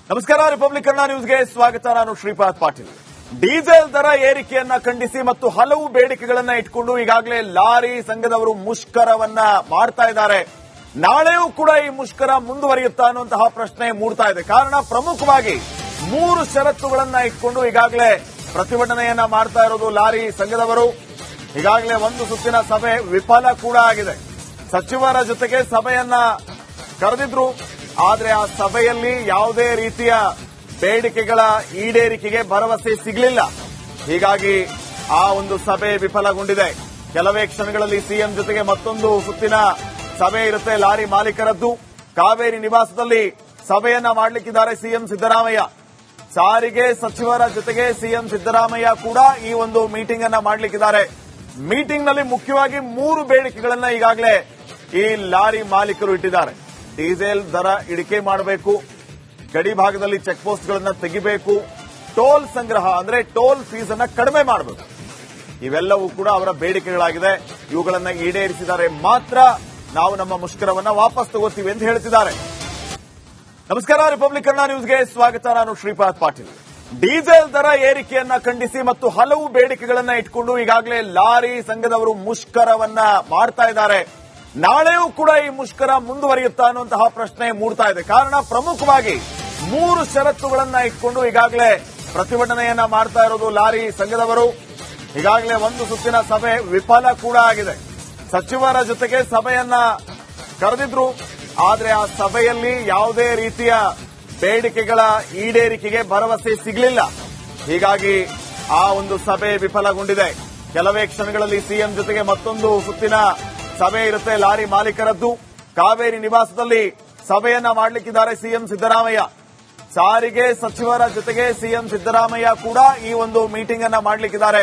ನಮಸ್ಕಾರ, ರಿಪಬ್ಲಿಕ್ ಕನ್ನಡ ನ್ಯೂಸ್ಗೆ ಸ್ವಾಗತ. ನಾನು ಶ್ರೀಪಾದ್ ಪಾಟೀಲ್. ಡೀಸೆಲ್ ದರ ಏರಿಕೆಯನ್ನ ಖಂಡಿಸಿ ಮತ್ತು ಹಲವು ಬೇಡಿಕೆಗಳನ್ನ ಇಟ್ಕೊಂಡು ಈಗಾಗಲೇ ಲಾರಿ ಸಂಘದವರು ಮುಷ್ಕರವನ್ನ ಮಾಡ್ತಾ ಇದ್ದಾರೆ. ನಾಳೆಯೂ ಕೂಡ ಈ ಮುಷ್ಕರ ಮುಂದುವರಿಯುತ್ತಾ ಅನ್ನುವಂತಹ ಪ್ರಶ್ನೆ ಮೂಡ್ತಾ ಇದೆ. ಕಾರಣ ಪ್ರಮುಖವಾಗಿ 3 ಷರತ್ತುಗಳನ್ನ ಇಟ್ಕೊಂಡು ಈಗಾಗಲೇ ಪ್ರತಿಭಟನೆಯನ್ನ ಮಾಡ್ತಾ ಇರೋದು ಲಾರಿ ಸಂಘದವರು. ಈಗಾಗಲೇ ಒಂದು ಸುತ್ತಿನ ಸಭೆ ವಿಫಲ ಕೂಡ ಆಗಿದೆ. ಸಚಿವರ ಜೊತೆಗೆ ಸಭೆಯನ್ನ ಕರೆದಿದ್ರು, ಆದ್ರೆ ಆ ಸಭೆಯಲ್ಲಿ ಯಾವುದೇ ರೀತಿಯ ಬೇಡಿಕೆಗಳ ಈಡೇರಿಕೆಗೆ ಭರವಸೆ ಸಿಗಲಿಲ್ಲ. ಹೀಗಾಗಿ ಆ ಒಂದು ಸಭೆ ವಿಫಲಗೊಂಡಿದೆ. ಕೆಲವೇ ಕ್ಷಣಗಳಲ್ಲಿ ಸಿಎಂ ಜೊತೆಗೆ ಮತ್ತೊಂದು ಸುತ್ತಿನ ಸಭೆ ಇರುತ್ತೆ ಲಾರಿ ಮಾಲೀಕರದ್ದು. ಕಾವೇರಿ ನಿವಾಸದಲ್ಲಿ ಸಭೆಯನ್ನ ಮಾಡಲಿಕ್ಕಿದ್ದಾರೆ ಸಿಎಂ ಸಿದ್ದರಾಮಯ್ಯ. ಸಾರಿಗೆ ಸಚಿವರ ಜೊತೆಗೆ ಸಿಎಂ ಸಿದ್ದರಾಮಯ್ಯ ಕೂಡ ಈ ಒಂದು ಮೀಟಿಂಗ್ ಅನ್ನ ಮಾಡಲಿಕ್ಕಿದ್ದಾರೆ. ಮೀಟಿಂಗ್ ನಲ್ಲಿ ಮುಖ್ಯವಾಗಿ 3 ಬೇಡಿಕೆಗಳನ್ನ ಈಗಾಗಲೇ ಈ ಲಾರಿ ಮಾಲೀಕರು ಇಟ್ಟಿದ್ದಾರೆ. ಡೀಸೆಲ್ ದರ ಇಳಿಕೆ ಮಾಡಬೇಕು, ಗಡಿ ಭಾಗದಲ್ಲಿ ಚೆಕ್ ಪೋಸ್ಟ್ಗಳನ್ನ ತೆಗಿಬೇಕು, ಟೋಲ್ ಸಂಗ್ರಹ ಅಂದ್ರೆ ಟೋಲ್ ಫೀಸ್ ಅನ್ನ ಕಡಿಮೆ ಮಾಡಬೇಕು. ಇವೆಲ್ಲವೂ ಕೂಡ ಅವರ ಬೇಡಿಕೆಗಳಾಗಿದೆ. ಇವುಗಳನ್ನ ಈಡೇರಿಸಿದರೆ ಮಾತ್ರ ನಾವು ನಮ್ಮ ಮುಷ್ಕರವನ್ನ ವಾಪಸ್ ತಗೋತೀವಿ ಅಂತ ಹೇಳ್ತಿದ್ದಾರೆ. ನಮಸ್ಕಾರ, ರಿಪಬ್ಲಿಕ್ ಕನ್ನಡ ನ್ಯೂಸ್ಗೆ ಸ್ವಾಗತ. ನಾನು ಶ್ರೀಪಾದ್ ಪಾಟೀಲ್. ಡೀಸೆಲ್ ದರ ಏರಿಕೆಯನ್ನ ಖಂಡಿಸಿ ಮತ್ತು ಹಲವು ಬೇಡಿಕೆಗಳನ್ನ ಇಟ್ಕೊಂಡು ಈಗಾಗಲೇ ಲಾರಿ ಸಂಘದವರು ಮುಷ್ಕರವನ್ನ ಮಾಡ್ತಾ ಇದ್ದಾರೆ. ನಾಳೆಯೂ ಕೂಡ ಈ ಮುಷ್ಕರ ಮುಂದುವರಿಯುತ್ತಾ ಅನ್ನುವಂತಹ ಪ್ರಶ್ನೆ ಮೂಡ್ತಾ ಇದೆ. ಕಾರಣ ಪ್ರಮುಖವಾಗಿ 3 ಷರತ್ತುಗಳನ್ನ ಇಟ್ಕೊಂಡು ಈಗಾಗಲೇ ಪ್ರತಿಭಟನೆಯನ್ನ ಮಾಡ್ತಾ ಇರೋದು ಲಾರಿ ಸಂಘದವರು. ಈಗಾಗಲೇ ಒಂದು ಸುತ್ತಿನ ಸಭೆ ವಿಫಲ ಕೂಡ ಆಗಿದೆ. ಸಚಿವರ ಜೊತೆಗೆ ಸಭೆಯನ್ನ ಕರೆದಿದ್ರು, ಆದ್ರೆ ಆ ಸಭೆಯಲ್ಲಿ ಯಾವುದೇ ರೀತಿಯ ಬೇಡಿಕೆಗಳ ಈಡೇರಿಕೆಗೆ ಭರವಸೆ ಸಿಗಲಿಲ್ಲ. ಹೀಗಾಗಿ ಆ ಒಂದು ಸಭೆ ವಿಫಲಗೊಂಡಿದೆ. ಕೆಲವೇ ಕ್ಷಣಗಳಲ್ಲಿ ಸಿಎಂ ಜೊತೆಗೆ ಮತ್ತೊಂದು ಸುತ್ತಿನ ಸಭೆ ಇರುತ್ತೆ ಲಾರಿ ಮಾಲೀಕರದ್ದು. ಕಾವೇರಿ ನಿವಾಸದಲ್ಲಿ ಸಭೆಯನ್ನ ಮಾಡಲಿಕ್ಕಿದ್ದಾರೆ ಸಿಎಂ ಸಿದ್ದರಾಮಯ್ಯ. ಸಾರಿಗೆ ಸಚಿವರ ಜೊತೆಗೆ ಸಿಎಂ ಸಿದ್ದರಾಮಯ್ಯ ಕೂಡ ಈ ಒಂದು ಮೀಟಿಂಗ್ ಅನ್ನ ಮಾಡಲಿಕ್ಕಿದ್ದಾರೆ.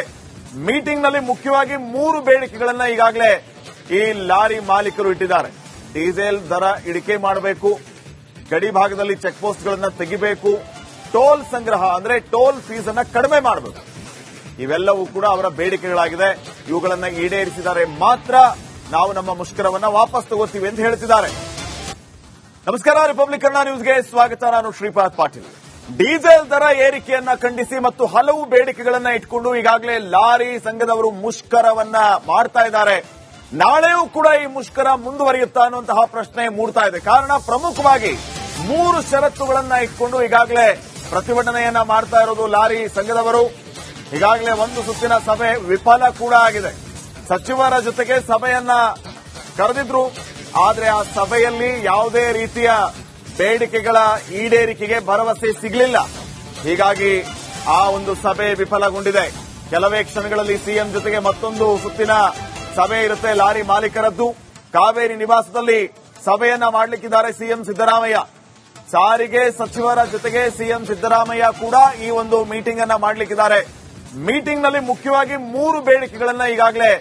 ಮೀಟಿಂಗ್ ನಲ್ಲಿ ಮುಖ್ಯವಾಗಿ 3 ಬೇಡಿಕೆಗಳನ್ನ ಈಗಾಗಲೇ ಈ ಲಾರಿ ಮಾಲೀಕರು ಇಟ್ಟಿದ್ದಾರೆ. ಡೀಸೆಲ್ ದರ ಇಳಿಕೆ ಮಾಡಬೇಕು, ಗಡಿ ಭಾಗದಲ್ಲಿ ಚೆಕ್ ಪೋಸ್ಟ್ಗಳನ್ನ ತೆಗಿಬೇಕು, ಟೋಲ್ ಸಂಗ್ರಹ ಅಂದ್ರೆ ಟೋಲ್ ಫೀಸ್ ಅನ್ನ ಕಡಿಮೆ ಮಾಡಬೇಕು. ಇವೆಲ್ಲವೂ ಕೂಡ ಅವರ ಬೇಡಿಕೆಗಳಾಗಿದೆ. ಇವುಗಳನ್ನ ಈಡೇರಿಸಿದರೆ ಮಾತ್ರ ನಾವು ನಮ್ಮ ಮುಷ್ಕರವನ್ನ ವಾಪಸ್ ತಗೋತೀವಿ ಅಂತ ಹೇಳ್ತಿದ್ದಾರೆ. ನಮಸ್ಕಾರ, ರಿಪಬ್ಲಿಕ್ ಕನ್ನಡ ನ್ಯೂಸ್ಗೆ ಸ್ವಾಗತ. ನಾನು ಶ್ರೀಪಾದ್ ಪಾಟೀಲ್. ಡೀಸೆಲ್ ದರ ಏರಿಕೆಯನ್ನ ಖಂಡಿಸಿ ಮತ್ತು ಹಲವು ಬೇಡಿಕೆಗಳನ್ನ ಇಟ್ಕೊಂಡು ಈಗಾಗಲೇ ಲಾರಿ ಸಂಘದವರು ಮುಷ್ಕರವನ್ನ ಮಾಡ್ತಾ ಇದ್ದಾರೆ. ನಾಳೆಯೂ ಕೂಡ ಈ ಮುಷ್ಕರ ಮುಂದುವರಿಯುತ್ತಾ ಅನ್ನುವಂತಹ ಪ್ರಶ್ನೆ ಮೂಡ್ತಾ ಇದೆ. ಕಾರಣ ಪ್ರಮುಖವಾಗಿ 3 ಷರತ್ತುಗಳನ್ನ ಇಟ್ಕೊಂಡು ಈಗಾಗಲೇ ಪ್ರತಿಭಟನೆಯನ್ನ ಮಾಡ್ತಾ ಇರೋದು ಲಾರಿ ಸಂಘದವರು. ಈಗಾಗಲೇ ಒಂದು ಸುತ್ತಿನ ಸಭೆ ವಿಫಲ ಕೂಡ ಆಗಿದೆ. ಸಚಿವರ ಜೊತೆಗೆ ಸಭೆಯನ್ನ ಕರೆದಿದ್ರು, ಆದ್ರೆ ಆ ಸಭೆಯಲ್ಲಿ ಯಾವುದೇ ರೀತಿಯ ಬೇಡಿಕೆಗಳ ಈಡೇರಿಕೆಗೆ ಭರವಸೆ ಸಿಗಲಿಲ್ಲ. ಹೀಗಾಗಿ ಆ ಒಂದು ಸಭೆ ವಿಫಲಗೊಂಡಿದೆ. ಕೆಲವೇ ಕ್ಷಣಗಳಲ್ಲಿ ಸಿಎಂ ಜೊತೆಗೆ ಮತ್ತೊಂದು ಸುತ್ತಿನ ಸಭೆ ಇರುತ್ತೆ ಲಾರಿ ಮಾಲೀಕರದ್ದು. ಕಾವೇರಿ ನಿವಾಸದಲ್ಲಿ ಸಭೆಯನ್ನ ಮಾಡಲಿಕ್ಕಿದ್ದಾರೆ ಸಿಎಂ ಸಿದ್ದರಾಮಯ್ಯ. ಸಾರಿಗೆ ಸಚಿವರ ಜೊತೆಗೆ ಸಿಎಂ ಸಿದ್ದರಾಮಯ್ಯ ಕೂಡ ಈ ಒಂದು ಮೀಟಿಂಗ್ ಅನ್ನ ಮಾಡಲಿಕ್ಕಿದ್ದಾರೆ. ಮೀಟಿಂಗ್ ನಲ್ಲಿ ಮುಖ್ಯವಾಗಿ 3 ಬೇಡಿಕೆಗಳನ್ನ ಈಗಾಗಲೇ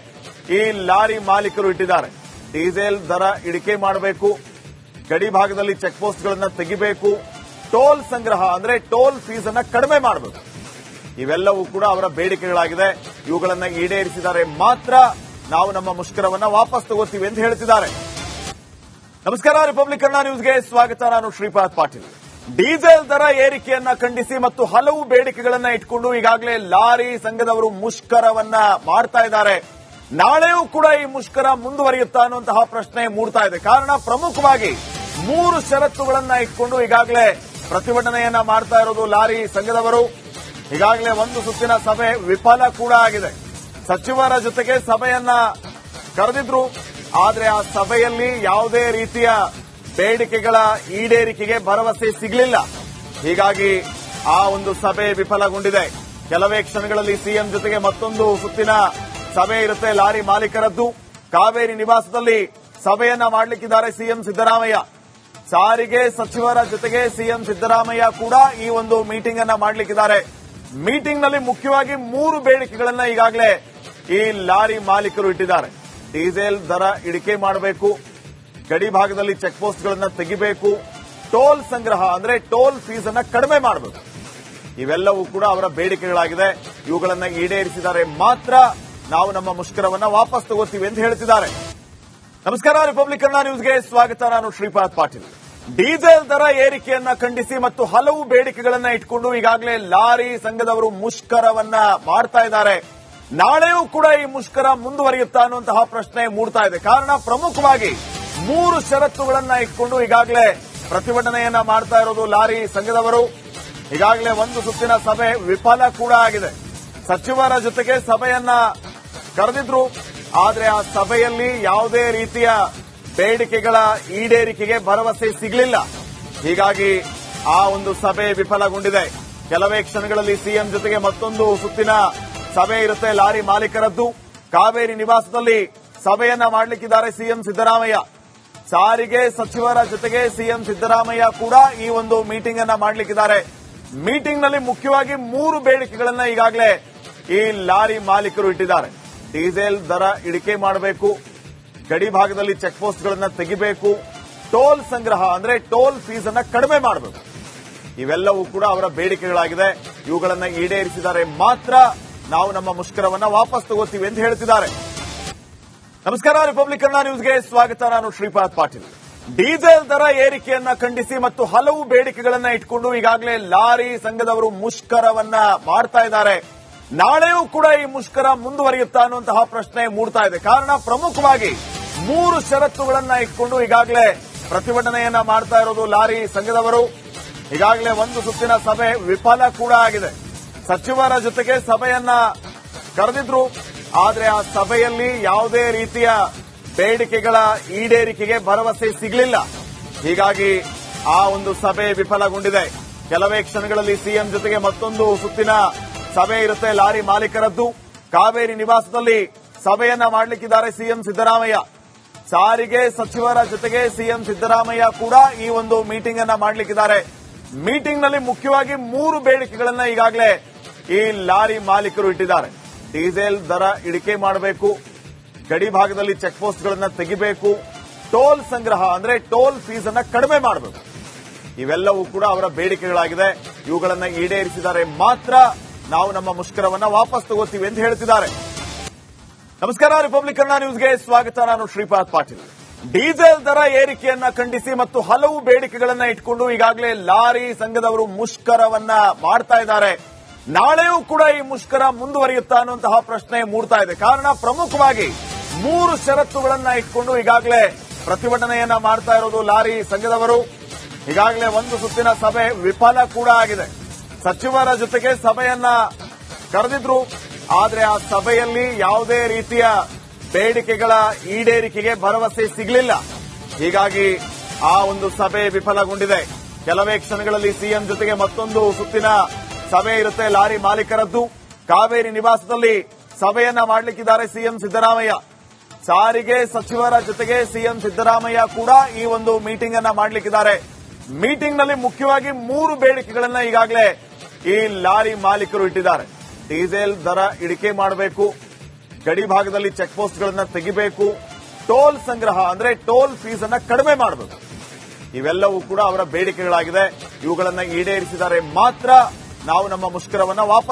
ಈ ಲಾರಿ ಮಾಲೀಕರು ಇಟ್ಟಿದ್ದಾರೆ. ಡೀಸೆಲ್ ದರ ಇಳಿಕೆ ಮಾಡಬೇಕು, ಗಡಿ ಭಾಗದಲ್ಲಿ ಚೆಕ್ ಪೋಸ್ಟ್ಗಳನ್ನ ತೆಗಿಬೇಕು, ಟೋಲ್ ಸಂಗ್ರಹ ಅಂದ್ರೆ ಟೋಲ್ ಫೀಸ್ ಅನ್ನ ಕಡಿಮೆ ಮಾಡಬೇಕು. ಇವೆಲ್ಲವೂ ಕೂಡ ಅವರ ಬೇಡಿಕೆಗಳಾಗಿದೆ. ಇವುಗಳನ್ನ ಈಡೇರಿಸಿದರೆ ಮಾತ್ರ ನಾವು ನಮ್ಮ ಮುಷ್ಕರವನ್ನ ವಾಪಸ್ ತಗೋತೀವಿ ಅಂತ ಹೇಳ್ತಿದ್ದಾರೆ. ನಮಸ್ಕಾರ, ರಿಪಬ್ಲಿಕ್ ಕನ್ನಡ ನ್ಯೂಸ್ಗೆ ಸ್ವಾಗತ. ನಾನು ಶ್ರೀಪಾದ್ ಪಾಟೀಲ್. ಡೀಸೆಲ್ ದರ ಏರಿಕೆಯನ್ನ ಖಂಡಿಸಿ ಮತ್ತು ಹಲವು ಬೇಡಿಕೆಗಳನ್ನ ಇಟ್ಕೊಂಡು ಈಗಾಗಲೇ ಲಾರಿ ಸಂಘದವರು ಮುಷ್ಕರವನ್ನ ಮಾಡ್ತಾ ಇದ್ದಾರೆ. ನಾಳೆಯೂ ಕೂಡ ಈ ಮುಷ್ಕರ ಮುಂದುವರಿಯುತ್ತಾ ಅನ್ನುವಂತಹ ಪ್ರಶ್ನೆ ಮೂಡ್ತಾ ಇದೆ. ಕಾರಣ ಪ್ರಮುಖವಾಗಿ 3 ಷರತ್ತುಗಳನ್ನ ಇಟ್ಕೊಂಡು ಈಗಾಗಲೇ ಪ್ರತಿಭಟನೆಯನ್ನ ಮಾಡ್ತಾ ಇರೋದು ಲಾರಿ ಸಂಘದವರು. ಈಗಾಗಲೇ ಒಂದು ಸುತ್ತಿನ ಸಭೆ ವಿಫಲ ಕೂಡ ಆಗಿದೆ. ಸಚಿವರ ಜೊತೆಗೆ ಸಭೆಯನ್ನ ಕರೆದಿದ್ರು, ಆದ್ರೆ ಆ ಸಭೆಯಲ್ಲಿ ಯಾವುದೇ ರೀತಿಯ ಬೇಡಿಕೆಗಳ ಈಡೇರಿಕೆಗೆ ಭರವಸೆ ಸಿಗಲಿಲ್ಲ. ಹೀಗಾಗಿ ಆ ಒಂದು ಸಭೆ ವಿಫಲಗೊಂಡಿದೆ. ಕೆಲವೇ ಕ್ಷಣಗಳಲ್ಲಿ ಸಿಎಂ ಜೊತೆಗೆ ಮತ್ತೊಂದು ಸುತ್ತಿನ ಸಭೆ ಇರುತ್ತೆ ಲಾರಿ ಮಾಲೀಕರದ್ದು. ಕಾವೇರಿ ನಿವಾಸದಲ್ಲಿ ಸಭೆಯನ್ನ ಮಾಡಲಿಕ್ಕಿದ್ದಾರೆ ಸಿಎಂ ಸಿದ್ದರಾಮಯ್ಯ. ಸಾರಿಗೆ ಸಚಿವರ ಜೊತೆಗೆ ಸಿಎಂ ಸಿದ್ದರಾಮಯ್ಯ ಕೂಡ ಈ ಒಂದು ಮೀಟಿಂಗ್ ಅನ್ನ ಮಾಡಲಿಕ್ಕಿದ್ದಾರೆ. ಮೀಟಿಂಗ್ ನಲ್ಲಿ ಮುಖ್ಯವಾಗಿ 3 ಬೇಡಿಕೆಗಳನ್ನ ಈಗಾಗಲೇ ಈ ಲಾರಿ ಮಾಲೀಕರು ಇಟ್ಟಿದ್ದಾರೆ. ಡೀಸೆಲ್ ದರ ಇಳಿಕೆ ಮಾಡಬೇಕು, ಗಡಿ ಭಾಗದಲ್ಲಿ ಚೆಕ್ ಪೋಸ್ಟ್ಗಳನ್ನ ತೆಗಿಬೇಕು, ಟೋಲ್ ಸಂಗ್ರಹ ಅಂದ್ರೆ ಟೋಲ್ ಫೀಸ್ ಅನ್ನ ಕಡಿಮೆ ಮಾಡಬೇಕು. ಇವೆಲ್ಲವೂ ಕೂಡ ಅವರ ಬೇಡಿಕೆಗಳಾಗಿದೆ. ಇವುಗಳನ್ನ ಈಡೇರಿಸಿದರೆ ಮಾತ್ರ ನಾವು ನಮ್ಮ ಮುಷ್ಕರವನ್ನ ವಾಪಸ್ ತಗೋತೀವಿ ಅಂತ ಹೇಳ್ತಿದ್ದಾರೆ. ನಮಸ್ಕಾರ, ರಿಪಬ್ಲಿಕ್ ಕನ್ನಡ ನ್ಯೂಸ್ಗೆ ಸ್ವಾಗತ. ನಾನು ಶ್ರೀಪಾದ್ ಪಾಟೀಲ್. ಡೀಸೆಲ್ ದರ ಏರಿಕೆಯನ್ನ ಖಂಡಿಸಿ ಮತ್ತು ಹಲವು ಬೇಡಿಕೆಗಳನ್ನ ಇಟ್ಕೊಂಡು ಈಗಾಗಲೇ ಲಾರಿ ಸಂಘದವರು ಮುಷ್ಕರವನ್ನ ಮಾಡ್ತಾ ಇದ್ದಾರೆ. ನಾಳೆಯೂ ಕೂಡ ಈ ಮುಷ್ಕರ ಮುಂದುವರಿಯುತ್ತಾ ಅನ್ನುವಂತಹ ಪ್ರಶ್ನೆ ಮೂಡ್ತಾ ಇದೆ. ಕಾರಣ ಪ್ರಮುಖವಾಗಿ 3 ಷರತ್ತುಗಳನ್ನ ಇಟ್ಕೊಂಡು ಈಗಾಗಲೇ ಪ್ರತಿಭಟನೆಯನ್ನ ಮಾಡ್ತಾ ಇರೋದು ಲಾರಿ ಸಂಘದವರು. ಈಗಾಗಲೇ ಒಂದು ಸುತ್ತಿನ ಸಭೆ ವಿಫಲ ಕೂಡ ಆಗಿದೆ. ಸಚಿವರ ಜೊತೆಗೆ ಸಭೆಯನ್ನ ಕರೆದಿದ್ರು, ಆದ್ರೆ ಆ ಸಭೆಯಲ್ಲಿ ಯಾವುದೇ ರೀತಿಯ ಬೇಡಿಕೆಗಳ ಈಡೇರಿಕೆಗೆ ಭರವಸೆ ಸಿಗಲಿಲ್ಲ. ಹೀಗಾಗಿ ಆ ಒಂದು ಸಭೆ ವಿಫಲಗೊಂಡಿದೆ. ಕೆಲವೇ ಕ್ಷಣಗಳಲ್ಲಿ ಸಿಎಂ ಜೊತೆಗೆ ಮತ್ತೊಂದು ಸುತ್ತಿನ ಸಭೆ ಇರುತ್ತೆ ಲಾರಿ ಮಾಲೀಕರದ್ದು. ಕಾವೇರಿ ನಿವಾಸದಲ್ಲಿ ಸಭೆಯನ್ನ ಮಾಡಲಿಕ್ಕಿದ್ದಾರೆ ಸಿಎಂ ಸಿದ್ದರಾಮಯ್ಯ. ಸಾರಿಗೆ ಸಚಿವರ ಜೊತೆಗೆ ಸಿಎಂ ಸಿದ್ದರಾಮಯ್ಯ ಕೂಡ ಈ ಒಂದು ಮೀಟಿಂಗ್ ಅನ್ನ ಮಾಡಲಿಕ್ಕಿದ್ದಾರೆ. ಮೀಟಿಂಗ್ ನಲ್ಲಿ ಮುಖ್ಯವಾಗಿ 3 ಬೇಡಿಕೆಗಳನ್ನ ಈಗಾಗಲೇ ಈ ಲಾರಿ ಮಾಲೀಕರು ಇಟ್ಟಿದ್ದಾರೆ. ಡೀಸೆಲ್ ದರ ಇಳಿಕೆ ಮಾಡಬೇಕು, ಗಡಿ ಭಾಗದಲ್ಲಿ ಚೆಕ್ ಪೋಸ್ಟ್ಗಳನ್ನ ತೆಗಿಬೇಕು, ಟೋಲ್ ಸಂಗ್ರಹ ಅಂದ್ರೆ ಟೋಲ್ ಫೀಸ್ ಅನ್ನ ಕಡಿಮೆ ಮಾಡಬೇಕು. ಇವೆಲ್ಲವೂ ಕೂಡ ಅವರ ಬೇಡಿಕೆಗಳಾಗಿದೆ. ಇವುಗಳನ್ನ ಈಡೇರಿಸಿದರೆ ಮಾತ್ರ ನಾವು ನಮ್ಮ ಮುಷ್ಕರವನ್ನ ವಾಪಸ್ ತಗೋತೀವಿ ಎಂದು ಹೇಳ್ತಿದ್ದಾರೆ. ನಮಸ್ಕಾರ, ರಿಪಬ್ಲಿಕ್ ಕನ್ನಡ ನ್ಯೂಸ್ಗೆ ಸ್ವಾಗತ. ನಾನು ಶ್ರೀಪಾದ್ ಪಾಟೀಲ್. ಡೀಸೆಲ್ ದರ ಏರಿಕೆಯನ್ನ ಖಂಡಿಸಿ ಮತ್ತು ಹಲವು ಬೇಡಿಕೆಗಳನ್ನ ಇಟ್ಕೊಂಡು ಈಗಾಗಲೇ ಲಾರಿ ಸಂಘದವರು ಮುಷ್ಕರವನ್ನ ಮಾಡ್ತಾ ಇದ್ದಾರೆ. ನಾಳೆಯೂ ಕೂಡ ಈ ಮುಷ್ಕರ ಮುಂದುವರಿಯುತ್ತಾ ಅನ್ನುವಂತಹ ಪ್ರಶ್ನೆ ಮೂಡ್ತಾ ಇದೆ. ಕಾರಣ ಪ್ರಮುಖವಾಗಿ 3 ಷರತ್ತುಗಳನ್ನ ಇಟ್ಕೊಂಡು ಈಗಾಗಲೇ ಪ್ರತಿಭಟನೆಯನ್ನ ಮಾಡ್ತಾ ಇರೋದು ಲಾರಿ ಸಂಘದವರು. ಈಗಾಗಲೇ ಒಂದು ಸುತ್ತಿನ ಸಭೆ ವಿಫಲ ಕೂಡ ಆಗಿದೆ. ಸಚಿವರ ಜೊತೆಗೆ ಸಭೆಯನ್ನ ಕರೆದಿದ್ರು, ಆದ್ರೆ ಆ ಸಭೆಯಲ್ಲಿ ಯಾವುದೇ ರೀತಿಯ ಬೇಡಿಕೆಗಳ ಈಡೇರಿಕೆಗೆ ಭರವಸೆ ಸಿಗಲಿಲ್ಲ. ಹೀಗಾಗಿ ಆ ಒಂದು ಸಭೆ ವಿಫಲಗೊಂಡಿದೆ. ಕೆಲವೇ ಕ್ಷಣಗಳಲ್ಲಿ ಸಿಎಂ ಜೊತೆಗೆ ಮತ್ತೊಂದು ಸುತ್ತಿನ ಸಭೆ ಇರುತ್ತೆ ಲಾರಿ ಮಾಲೀಕರದ್ದು. ಕಾವೇರಿ ನಿವಾಸದಲ್ಲಿ ಸಭೆಯನ್ನ ಮಾಡಲಿಕ್ಕಿದ್ದಾರೆ ಸಿಎಂ ಸಿದ್ದರಾಮಯ್ಯ. ಸಾರಿಗೆ ಸಚಿವರ ಜೊತೆಗೆ ಸಿಎಂ ಸಿದ್ದರಾಮಯ್ಯ ಕೂಡ ಈ ಒಂದು ಮೀಟಿಂಗ್ ಅನ್ನ ಮಾಡಲಿಕ್ಕಿದ್ದಾರೆ. ಮೀಟಿಂಗ್ ನಲ್ಲಿ ಮುಖ್ಯವಾಗಿ 3 ಬೇಡಿಕೆಗಳನ್ನ ಈಗಾಗಲೇ ಈ ಲಾರಿ ಮಾಲೀಕರು ಇಟ್ಟಿದ್ದಾರೆ. ಡೀಸೆಲ್ ದರ ಇಳಿಕೆ ಮಾಡಬೇಕು, ಗಡಿ ಭಾಗದಲ್ಲಿ ಚೆಕ್ ಪೋಸ್ಟ್ಗಳನ್ನ ತೆಗಿಬೇಕು, ಟೋಲ್ ಸಂಗ್ರಹ ಅಂದ್ರೆ ಟೋಲ್ ಫೀಸ್ ಅನ್ನ ಕಡಿಮೆ ಮಾಡಬೇಕು. ಇವೆಲ್ಲವೂ ಕೂಡ ಅವರ ಬೇಡಿಕೆಗಳಾಗಿದೆ. ಇವುಗಳನ್ನ ಈಡೇರಿಸಿದರೆ ಮಾತ್ರ ನಾವು ನಮ್ಮ ಮುಷ್ಕರವನ್ನ ವಾಪಸ್ ತಗೋತೀವಿ ಎಂದು ಹೇಳ್ತಿದ್ದಾರೆ. ನಮಸ್ಕಾರ, ರಿಪಬ್ಲಿಕ್ ಕನ್ನಡ ನ್ಯೂಸ್ಗೆ ಸ್ವಾಗತ. ನಾನು ಶ್ರೀಪಾದ್ ಪಾಟೀಲ್. ಡೀಸೆಲ್ ದರ ಏರಿಕೆಯನ್ನ ಖಂಡಿಸಿ ಮತ್ತು ಹಲವು ಬೇಡಿಕೆಗಳನ್ನ ಇಟ್ಕೊಂಡು ಈಗಾಗಲೇ ಲಾರಿ ಸಂಘದವರು ಮುಷ್ಕರವನ್ನ ಮಾಡ್ತಾ ಇದ್ದಾರೆ. ನಾಳೆಯೂ ಕೂಡ ಈ ಮುಷ್ಕರ ಮುಂದುವರಿಯುತ್ತಾ ಅನ್ನುವಂತಹ ಪ್ರಶ್ನೆ ಮೂಡ್ತಾ ಇದೆ. ಕಾರಣ ಪ್ರಮುಖವಾಗಿ 3 ಷರತ್ತುಗಳನ್ನ ಇಟ್ಕೊಂಡು ಈಗಾಗಲೇ ಪ್ರತಿಭಟನೆಯನ್ನ ಮಾಡ್ತಾ ಇರೋದು ಲಾರಿ ಸಂಘದವರು. ಈಗಾಗಲೇ ಒಂದು ಸುತ್ತಿನ ಸಭೆ ವಿಫಲ ಕೂಡ ಆಗಿದೆ. ಸಚಿವರ ಜೊತೆಗೆ ಸಭೆಯನ್ನ ಕರೆದಿದ್ರು, ಆದ್ರೆ ಆ ಸಭೆಯಲ್ಲಿ ಯಾವುದೇ ರೀತಿಯ ಬೇಡಿಕೆಗಳ ಈಡೇರಿಕೆಗೆ ಭರವಸೆ ಸಿಗಲಿಲ್ಲ. ಹೀಗಾಗಿ ಆ ಒಂದು ಸಭೆ ವಿಫಲಗೊಂಡಿದೆ. ಕೆಲವೇ ಕ್ಷಣಗಳಲ್ಲಿ ಸಿಎಂ ಜೊತೆಗೆ ಮತ್ತೊಂದು ಸುತ್ತಿನ ಸಭೆ ಇರುತ್ತೆ ಲಾರಿ ಮಾಲೀಕರದ್ದು. ಕಾವೇರಿ ನಿವಾಸದಲ್ಲಿ ಸಭೆಯನ್ನ ಮಾಡಲಿಕ್ಕಿದ್ದಾರೆ ಸಿಎಂ ಸಿದ್ದರಾಮಯ್ಯ. ಸಾರಿಗೆ ಸಚಿವರ ಜೊತೆಗೆ ಸಿಎಂ ಸಿದ್ದರಾಮಯ್ಯ ಕೂಡ ಈ ಒಂದು ಮೀಟಿಂಗ್ ಅನ್ನ ಮಾಡಲಿಕ್ಕಿದ್ದಾರೆ. ಮೀಟಿಂಗ್ ನಲ್ಲಿ ಮುಖ್ಯವಾಗಿ 3 ಬೇಡಿಕೆಗಳನ್ನ ಈಗಾಗಲೇ ಈ ಲಾರಿ ಮಾಲೀಕರು ಇಟ್ಟಿದ್ದಾರೆ. ಡೀಸೆಲ್ ದರ ಇಳಿಕೆ ಮಾಡಬೇಕು, ಗಡಿ ಭಾಗದಲ್ಲಿ ಚೆಕ್ ಪೋಸ್ಟ್ಗಳನ್ನ ತೆಗಿಬೇಕು, ಟೋಲ್ ಸಂಗ್ರಹ ಅಂದ್ರೆ ಟೋಲ್ ಫೀಸ್ ಅನ್ನ ಕಡಿಮೆ ಮಾಡಬೇಕು. ಇವೆಲ್ಲವೂ ಕೂಡ ಅವರ ಬೇಡಿಕೆಗಳಾಗಿದೆ. ಇವುಗಳನ್ನ ಈಡೇರಿಸಿದರೆ ಮಾತ್ರ ನಾವು ನಮ್ಮ ಮುಷ್ಕರವನ್ನ ವಾಪಸ್